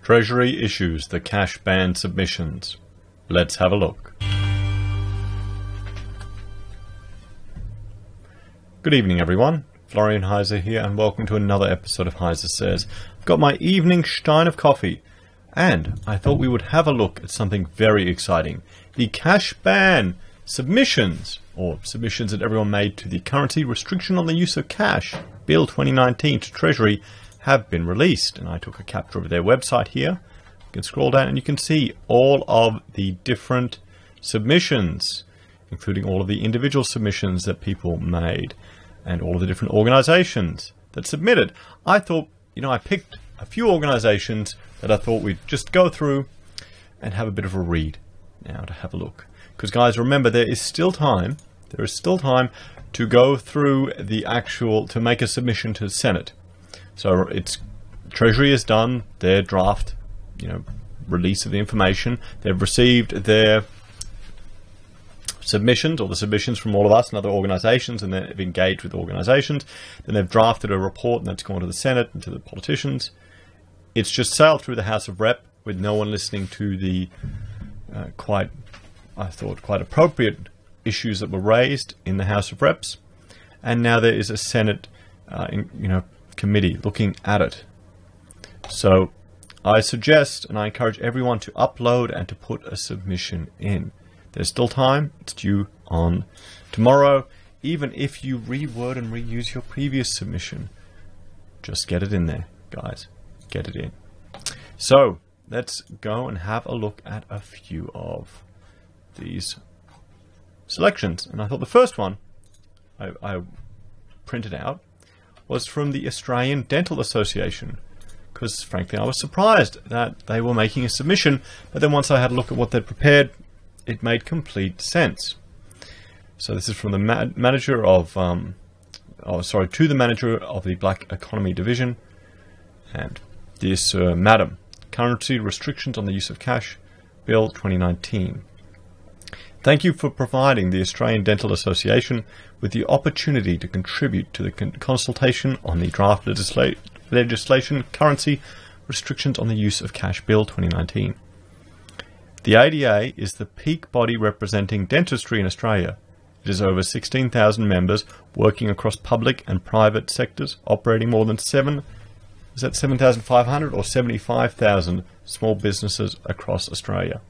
Treasury issues the Cashban submissions. Let's have a look. Good evening, everyone. Florian Heise here, and welcome to another episode of Heise Says. I've got my evening stein of coffee, and I thought we would have a look at something very exciting. The Cashban submissions, or submissions that everyone made to the Currency Restriction on the Use of Cash Bill 2019 to Treasury, have been released. And I took a capture of their website here. You can scroll down and you can see all of the different submissions, including all of the individual submissions that people made and all of the different organizations that submitted. I thought, I picked a few organizations that I thought we'd just go through and have a bit of a read now to have a look. Because guys, remember, there is still time to go through to make a submission to the Senate. So Treasury has done their draft, release of the information. They've received their submissions, or the submissions from all of us and other organizations, and they've engaged with organizations. Then they've drafted a report, and that's gone to the Senate and to the politicians. It's just sailed through the House of Rep with no one listening to the quite appropriate issues that were raised in the House of Reps. And now there is a Senate, committee looking at it. So I suggest and I encourage everyone to upload and to put a submission in. There's still time. It's due on tomorrow. Even if you reword and reuse your previous submission, just get it in there, guys. Get it in. So let's go and have a look at a few of these selections. And I thought the first one I printed out was from the Australian Dental Association, because frankly I was surprised that they were making a submission, but then once I had a look at what they'd prepared, it made complete sense. So this is from the manager of to the manager of the Black Economy Division. And dear Sir, Madam, Currency Restrictions on the Use of Cash Bill 2019. Thank you for providing the Australian Dental Association with the opportunity to contribute to the consultation on the draft legislation Currency Restrictions on the Use of Cash Bill 2019. The ADA is the peak body representing dentistry in Australia. It has over 16,000 members working across public and private sectors, operating more than 7,500 or 75,000 small businesses across Australia.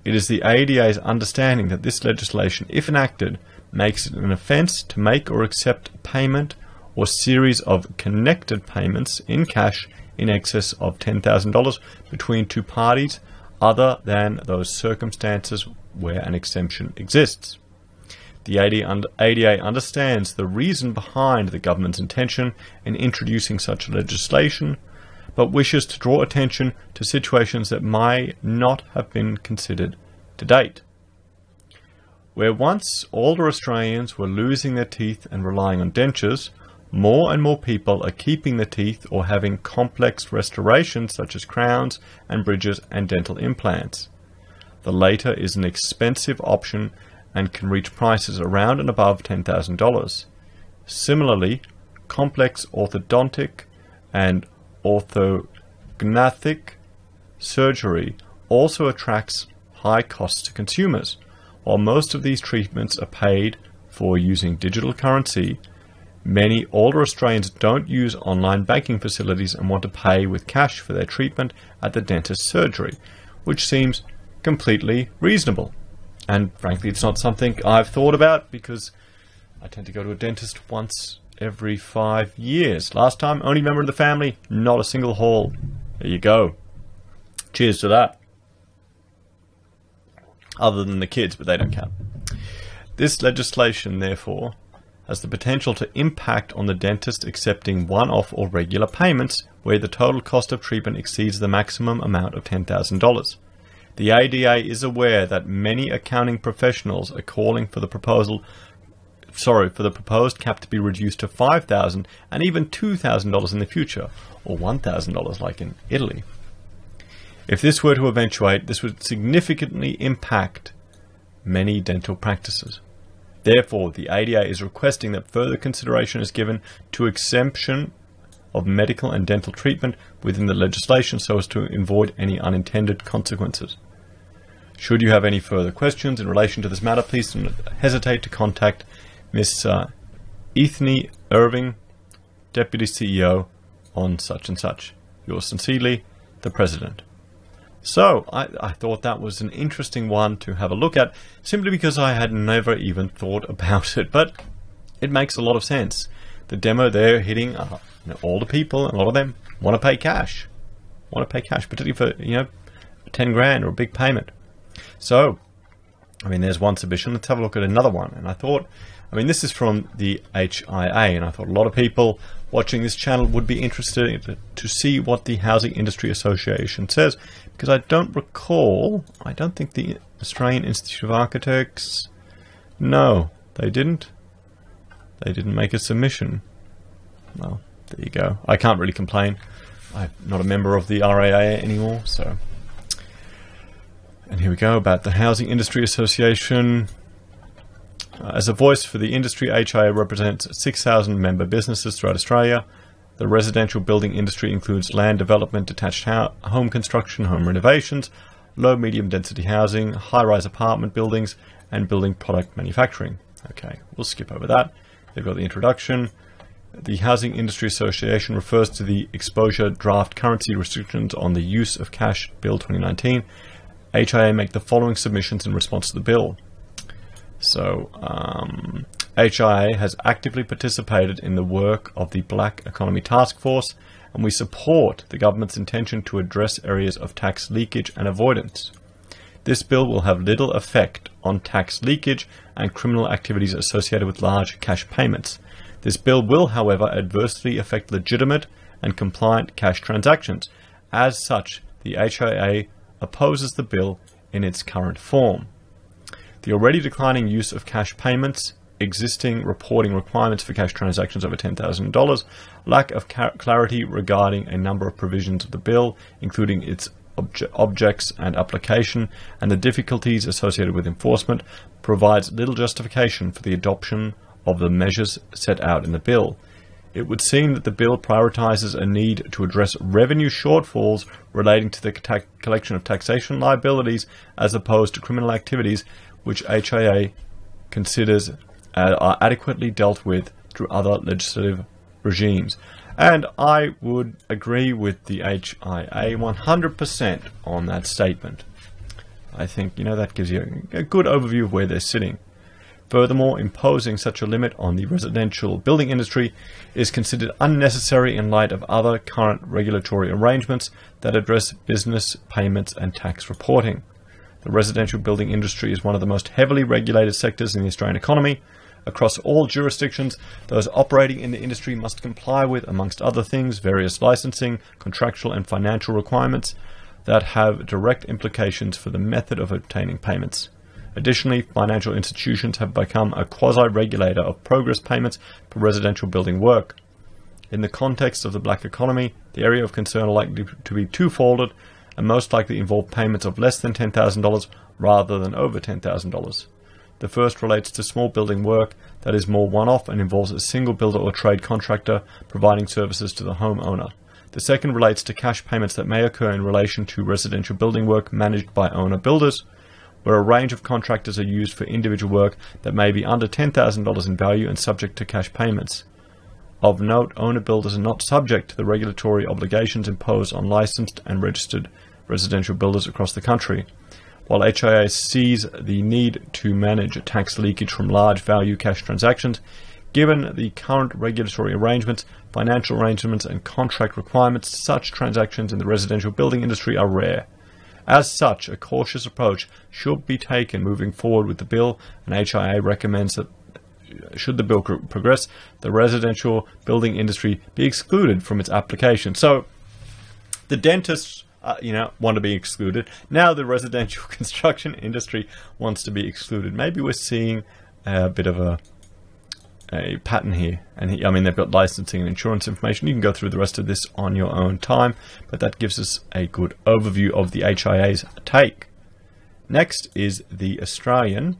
It is the ADA's understanding that this legislation, if enacted, makes it an offence to make or accept a payment or series of connected payments in cash in excess of $10,000 between two parties, other than those circumstances where an exemption exists. The ADA understands the reason behind the government's intention in introducing such legislation, but wishes to draw attention to situations that may not have been considered to date. Where once older Australians were losing their teeth and relying on dentures, more and more people are keeping their teeth or having complex restorations such as crowns and bridges and dental implants. The latter is an expensive option and can reach prices around and above $10,000. Similarly, complex orthodontic and orthognathic surgery also attracts high costs to consumers. While most of these treatments are paid for using digital currency, many older Australians don't use online banking facilities and want to pay with cash for their treatment at the dentist's surgery, which seems completely reasonable. And frankly, it's not something I've thought about because I tend to go to a dentist once every 5 years. Last time, only member of the family, not a single haul. There you go. Cheers to that. Other than the kids, but they don't count. This legislation, therefore, has the potential to impact on the dentist accepting one-off or regular payments where the total cost of treatment exceeds the maximum amount of $10,000. The ADA is aware that many accounting professionals are calling for the proposed cap to be reduced to $5,000 and even $2,000 in the future, or $1,000 like in Italy. If this were to eventuate, this would significantly impact many dental practices. Therefore, the ADA is requesting that further consideration is given to exemption of medical and dental treatment within the legislation so as to avoid any unintended consequences. Should you have any further questions in relation to this matter, please do not hesitate to contact Ms. Ethne Irving, Deputy CEO on such and such. Yours sincerely, the President. So, I thought that was an interesting one to have a look at, simply because I had never even thought about it, but it makes a lot of sense. The demo there hitting all the people, a lot of them want to pay cash. Particularly for, 10 grand or a big payment. So, there's one submission. Let's have a look at another one. And I thought, this is from the HIA, and I thought a lot of people watching this channel would be interested to see what the Housing Industry Association says, because I don't think the Australian Institute of Architects, no, they didn't make a submission. Well, there you go. I can't really complain. I'm not a member of the RAA anymore, so. And here we go, about the Housing Industry Association. As a voice for the industry, HIA represents 6,000 member businesses throughout Australia. The residential building industry includes land development, detached home construction, home renovations, low-medium density housing, high-rise apartment buildings, and building product manufacturing. Okay, we'll skip over that. They've got the introduction. The Housing Industry Association refers to the exposure draft currency restrictions on the use of cash Bill 2019. HIA make the following submissions in response to the bill. So, HIA has actively participated in the work of the Black Economy Task Force, and we support the government's intention to address areas of tax leakage and avoidance. This bill will have little effect on tax leakage and criminal activities associated with large cash payments. This bill will, however, adversely affect legitimate and compliant cash transactions. As such, the HIA opposes the bill in its current form. The already declining use of cash payments, existing reporting requirements for cash transactions over $10,000, lack of clarity regarding a number of provisions of the bill, including its objects and application, and the difficulties associated with enforcement, provides little justification for the adoption of the measures set out in the bill. It would seem that the bill prioritizes a need to address revenue shortfalls relating to the collection of taxation liabilities as opposed to criminal activities which HIA considers are adequately dealt with through other legislative regimes. And I would agree with the HIA 100% on that statement. I think, that gives you a good overview of where they're sitting. Furthermore, imposing such a limit on the residential building industry is considered unnecessary in light of other current regulatory arrangements that address business payments and tax reporting. The residential building industry is one of the most heavily regulated sectors in the Australian economy. Across all jurisdictions, those operating in the industry must comply with, amongst other things, various licensing, contractual and financial requirements that have direct implications for the method of obtaining payments. Additionally, financial institutions have become a quasi-regulator of progress payments for residential building work. In the context of the black economy, the area of concern are likely to be twofold and most likely involve payments of less than $10,000 rather than over $10,000. The first relates to small building work that is more one-off and involves a single builder or trade contractor providing services to the homeowner. The second relates to cash payments that may occur in relation to residential building work managed by owner builders, where a range of contractors are used for individual work that may be under $10,000 in value and subject to cash payments. Of note, owner builders are not subject to the regulatory obligations imposed on licensed and registered residential builders across the country. While HIA sees the need to manage tax leakage from large value cash transactions, given the current regulatory arrangements, financial arrangements and contract requirements, such transactions in the residential building industry are rare. As such, a cautious approach should be taken moving forward with the bill, and HIA recommends that should the bill progress, the residential building industry be excluded from its application. So the dentists want to be excluded. Now the residential construction industry wants to be excluded. Maybe we're seeing a bit of a pattern here. And they've got licensing and insurance information. You can go through the rest of this on your own time, but that gives us a good overview of the HIA's take. Next is the Australian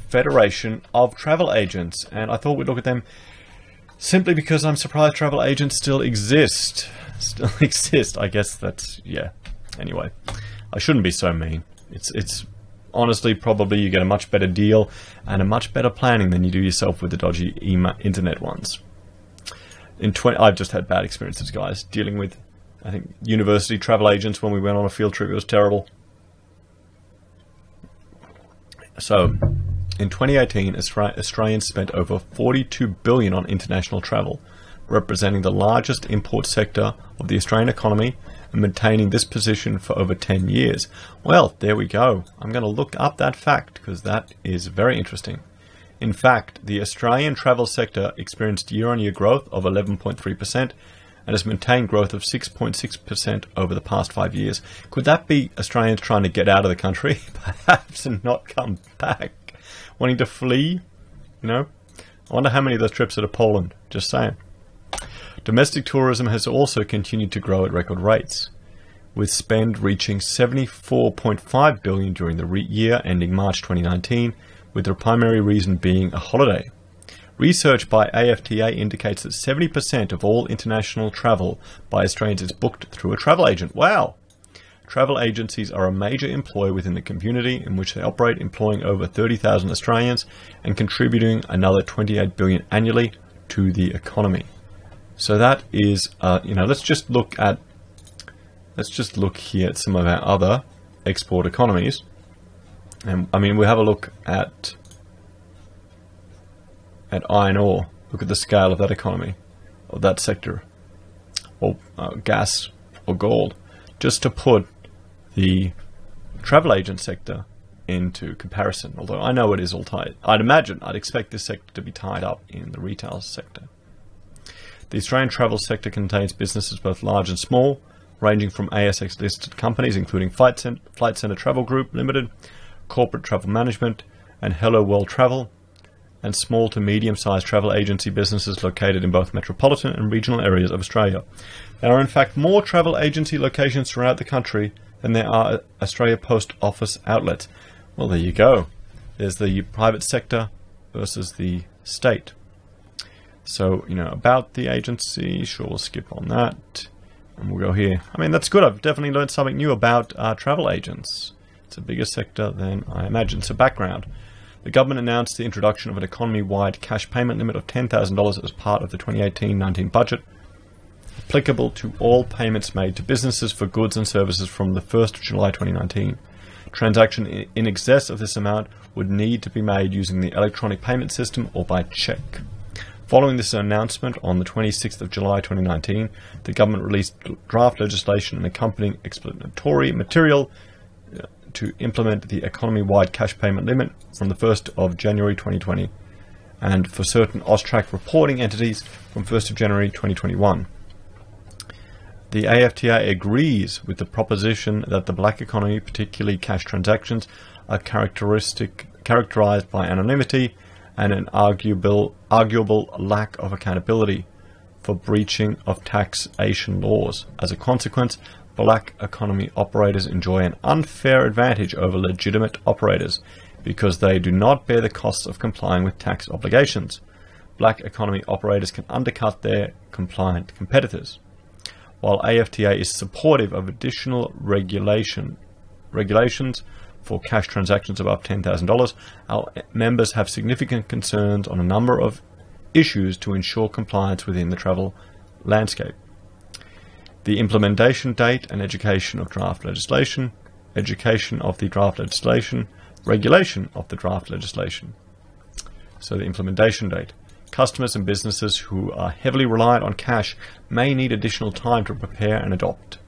Federation of Travel Agents, and I thought we'd look at them. Simply because I'm surprised travel agents still exist. I guess that's, yeah. Anyway, I shouldn't be so mean. It's honestly probably you get a much better deal and a much better planning than you do yourself with the dodgy internet ones. I've just had bad experiences, guys, dealing with, I think, university travel agents when we went on a field trip. It was terrible. So, in 2018, Australians spent over $42 billion on international travel, representing the largest import sector of the Australian economy and maintaining this position for over 10 years. Well, there we go. I'm going to look up that fact because that is very interesting. In fact, the Australian travel sector experienced year-on-year growth of 11.3% and has maintained growth of 6.6% over the past 5 years. Could that be Australians trying to get out of the country, perhaps, and not come back? Wanting to flee? You know? I wonder how many of those trips are to Poland. Just saying. Domestic tourism has also continued to grow at record rates, with spend reaching $74.5 billion during the year ending March 2019, with the primary reason being a holiday. Research by AFTA indicates that 70% of all international travel by Australians is booked through a travel agent. Wow! Travel agencies are a major employer within the community in which they operate, employing over 30,000 Australians and contributing another $28 billion annually to the economy. So that is, let's just look here at some of our other export economies. And I mean, we have a look at iron ore. Look at the scale of that economy, of that sector, or gas or gold. Just to put the travel agent sector into comparison, although I know it is all tied. I'd expect this sector to be tied up in the retail sector. The Australian travel sector contains businesses both large and small, ranging from ASX-listed companies including Flight Centre Travel Group Limited, Corporate Travel Management, and Hello World Travel, and small to medium-sized travel agency businesses located in both metropolitan and regional areas of Australia. There are in fact more travel agency locations throughout the country than there are Australia Post Office outlets. Well, there you go. There's the private sector versus the state. So, about the agency, sure, we'll skip on that. And we'll go here. I mean, that's good. I've definitely learned something new about travel agents. It's a bigger sector than I imagined. So, background. The government announced the introduction of an economy-wide cash payment limit of $10,000 as part of the 2018-19 budget, applicable to all payments made to businesses for goods and services from the 1st of July 2019. Transaction in excess of this amount would need to be made using the electronic payment system or by cheque. Following this announcement on the 26th of July 2019, the government released draft legislation and accompanying explanatory material to implement the economy-wide cash payment limit from the 1st of January 2020 and for certain AUSTRAC reporting entities from 1st of January 2021. The AFTA agrees with the proposition that the black economy, particularly cash transactions, are characterized by anonymity and an arguable lack of accountability for breaching of taxation laws. As a consequence, black economy operators enjoy an unfair advantage over legitimate operators because they do not bear the costs of complying with tax obligations. Black economy operators can undercut their compliant competitors. While AFTA is supportive of additional regulations for cash transactions above $10,000, our members have significant concerns on a number of issues to ensure compliance within the travel landscape. The implementation date and education of draft legislation, education of the draft legislation, regulation of the draft legislation. So the implementation date. Customers and businesses who are heavily reliant on cash may need additional time to prepare and adopt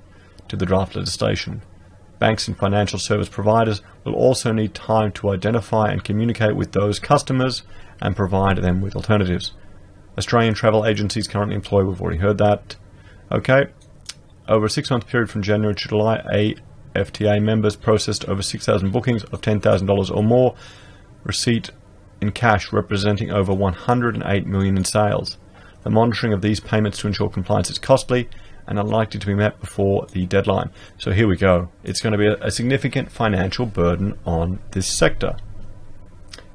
to the draft legislation. Banks and financial service providers will also need time to identify and communicate with those customers and provide them with alternatives. Australian travel agencies currently employ, we've already heard that. Okay. Over a 6-month period from January to July, AFTA members processed over 6,000 bookings of $10,000 or more, receipt in cash representing over $108 million in sales. The monitoring of these payments to ensure compliance is costly and unlikely to be met before the deadline. So here we go. It's going to be a significant financial burden on this sector.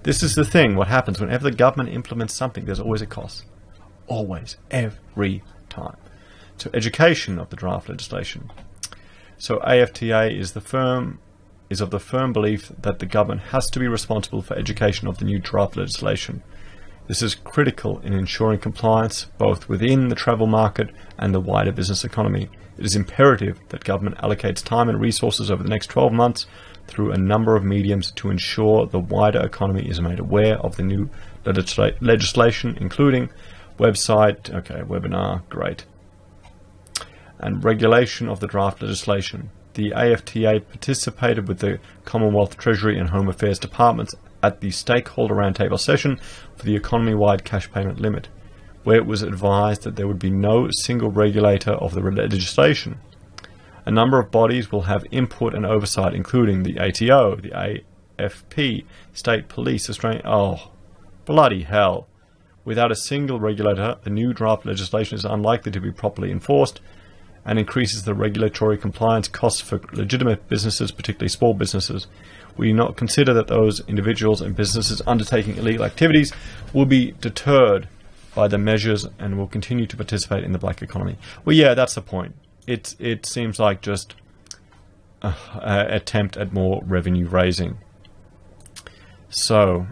This is the thing. What happens whenever the government implements something, there's always a cost. Always, every time. So education of the draft legislation. So AFTA is of the firm belief that the government has to be responsible for education of the new draft legislation. This is critical in ensuring compliance both within the travel market and the wider business economy. It is imperative that government allocates time and resources over the next 12 months through a number of mediums to ensure the wider economy is made aware of the new legislation, including website, webinar, great, and regulation of the draft legislation. The AFTA participated with the Commonwealth Treasury and Home Affairs departments at the stakeholder roundtable session for the economy-wide cash payment limit, where it was advised that there would be no single regulator of the legislation. A number of bodies will have input and oversight, including the ATO, the AFP, State Police, Australian... Oh, bloody hell. Without a single regulator, the new draft legislation is unlikely to be properly enforced and increases the regulatory compliance costs for legitimate businesses, particularly small businesses. We do not consider that those individuals and businesses undertaking illegal activities will be deterred by the measures and will continue to participate in the black economy. Well, yeah, that's the point. It seems like just an attempt at more revenue raising. So,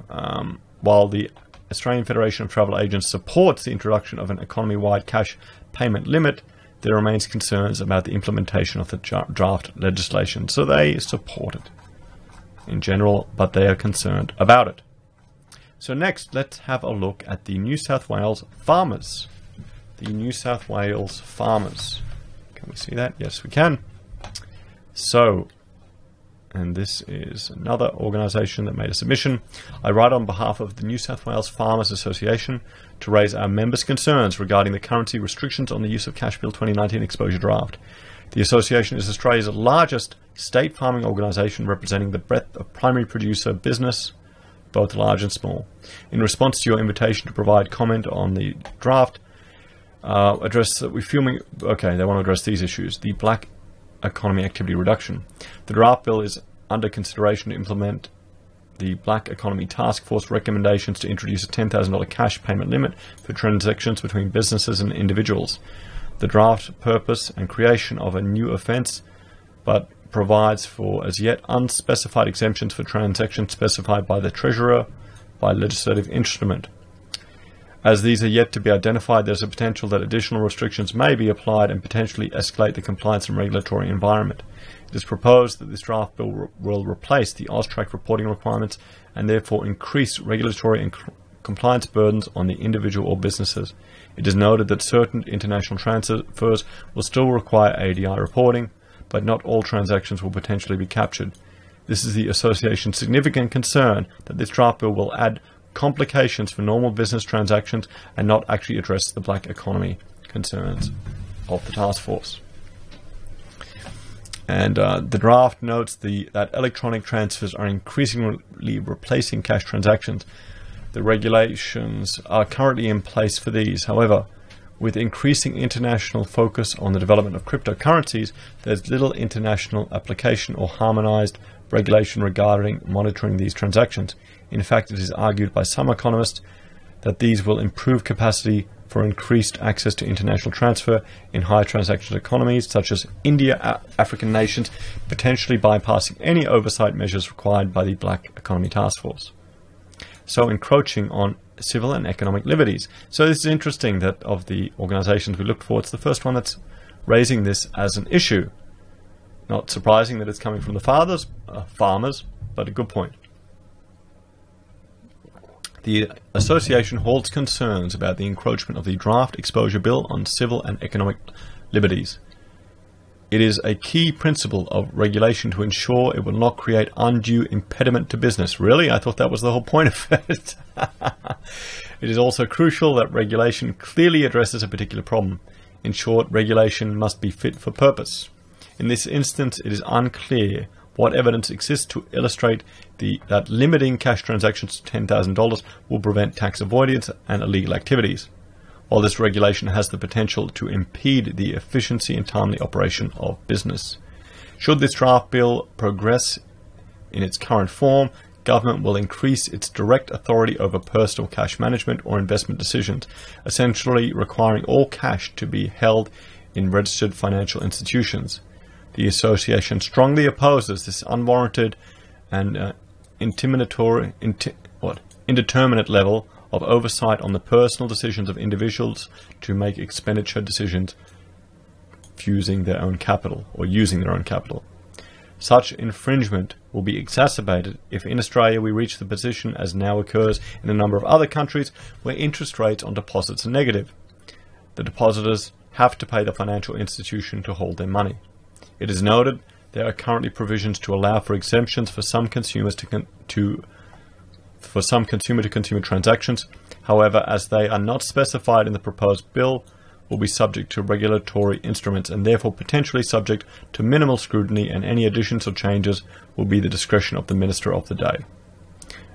while the Australian Federation of Travel Agents supports the introduction of an economy-wide cash payment limit, there remains concerns about the implementation of the draft legislation. So they support it in general, but they are concerned about it. So next, let's have a look at the New South Wales farmers. The New South Wales farmers. Can we see that? Yes, we can. So, and this is another organisation that made a submission. I write on behalf of the New South Wales Farmers Association to raise our members' concerns regarding the currency restrictions on the use of Cash Bill 2019 exposure draft. The association is Australia's largest state farming organisation, representing the breadth of primary producer business, both large and small. In response to your invitation to provide comment on the draft, they want to address these issues. The black economy activity reduction. The draft bill is under consideration to implement the Black Economy Task Force recommendations to introduce a $10,000 cash payment limit for transactions between businesses and individuals. The draft purpose and creation of a new offence, but provides for as yet unspecified exemptions for transactions specified by the Treasurer by legislative instrument. As these are yet to be identified, there is a potential that additional restrictions may be applied and potentially escalate the compliance and regulatory environment. It is proposed that this draft bill will replace the AUSTRAC reporting requirements and therefore increase regulatory and compliance burdens on the individual or businesses. It is noted that certain international transfers will still require ADI reporting, but not all transactions will potentially be captured. This is the association's significant concern that this draft bill will add complications for normal business transactions and not actually address the black economy concerns of the task force. And the draft notes that electronic transfers are increasingly replacing cash transactions. The regulations are currently in place for these. However, with increasing international focus on the development of cryptocurrencies, there's little international application or harmonized regulation regarding monitoring these transactions. In fact, it is argued by some economists that these will improve capacity for increased access to international transfer in high transaction economies such as India, African nations, potentially bypassing any oversight measures required by the Black Economy Task Force. So encroaching on civil and economic liberties. So this is interesting that of the organizations we looked for, it's the first one that's raising this as an issue. Not surprising that it's coming from the farmers, but a good point. The association holds concerns about the encroachment of the draft exposure bill on civil and economic liberties. It is a key principle of regulation to ensure it will not create undue impediment to business. Really? I thought that was the whole point of it. It is also crucial that regulation clearly addresses a particular problem. In short, regulation must be fit for purpose. In this instance, it is unclear what evidence exists to illustrate that limiting cash transactions to $10,000 will prevent tax avoidance and illegal activities, while this regulation has the potential to impede the efficiency and timely operation of business. Should this draft bill progress in its current form, government will increase its direct authority over personal cash management or investment decisions, essentially requiring all cash to be held in registered financial institutions. The association strongly opposes this unwarranted and indeterminate level of oversight on the personal decisions of individuals to make expenditure decisions using their own capital. Such infringement will be exacerbated if in Australia we reach the position, as now occurs in a number of other countries, where interest rates on deposits are negative. The depositors have to pay the financial institution to hold their money. It is noted there are currently provisions to allow for exemptions for some consumers consumer-to-consumer transactions. However, as they are not specified in the proposed bill, will be subject to regulatory instruments and therefore potentially subject to minimal scrutiny, and any additions or changes will be the discretion of the Minister of the day.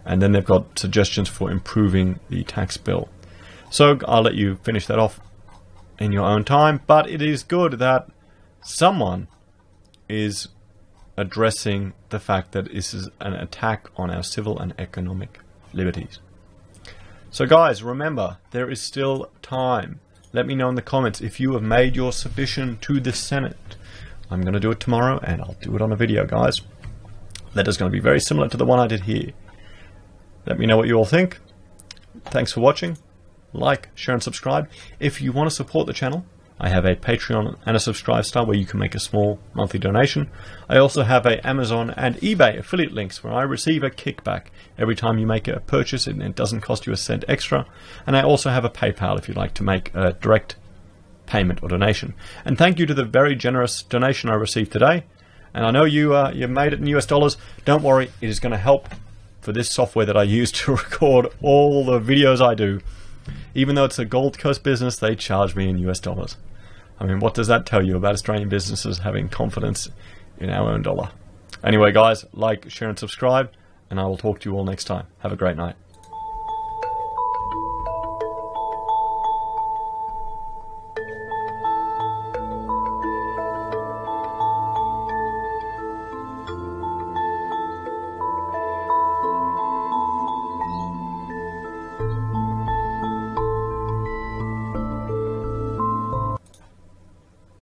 And then they've got suggestions for improving the tax bill. So I'll let you finish that off in your own time, but it is good that someone is addressing the fact that this is an attack on our civil and economic liberties. So guys, remember, there is still time. Let me know in the comments if you have made your submission to the Senate. I'm going to do it tomorrow, and I'll do it on a video, guys. That is going to be very similar to the one I did here. Let me know what you all think. Thanks for watching. Like, share, and subscribe. If you want to support the channel, I have a Patreon and a Subscribe Star where you can make a small monthly donation. I also have a Amazon and eBay affiliate links where I receive a kickback every time you make a purchase, and it doesn't cost you a cent extra. And I also have a PayPal if you'd like to make a direct payment or donation. And thank you to the very generous donation I received today. And I know you made it in US dollars. Don't worry, it is going to help for this software that I use to record all the videos I do. Even though it's a Gold Coast business, they charge me in US dollars. I mean, what does that tell you about Australian businesses having confidence in our own dollar? Anyway, guys, like, share, and subscribe, and I will talk to you all next time. Have a great night.